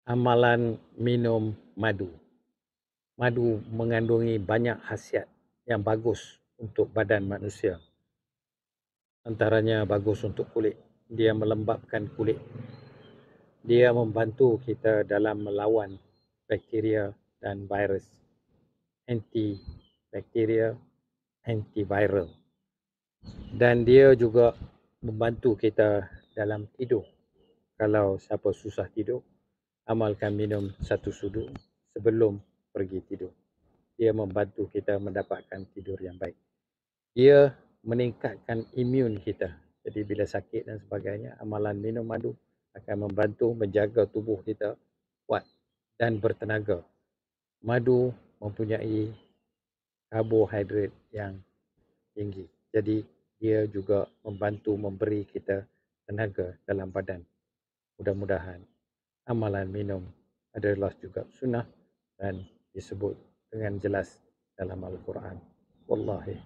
Amalan minum madu. Madu mengandungi banyak khasiat yang bagus untuk badan manusia. Antaranya bagus untuk kulit. Dia melembapkan kulit. Dia membantu kita dalam melawan bakteria dan virus. Antibakteria, antiviral. Dan dia juga membantu kita dalam tidur. Kalau siapa susah tidur, amalkan minum satu sudu sebelum pergi tidur. Dia membantu kita mendapatkan tidur yang baik. Dia meningkatkan imun kita. Jadi bila sakit dan sebagainya, amalan minum madu akan membantu menjaga tubuh kita kuat dan bertenaga. Madu mempunyai karbohidrat yang tinggi. Jadi dia juga membantu memberi kita tenaga dalam badan. Mudah-mudahan amalan minum adalah juga sunnah dan disebut dengan jelas dalam Al-Quran. Wallahi.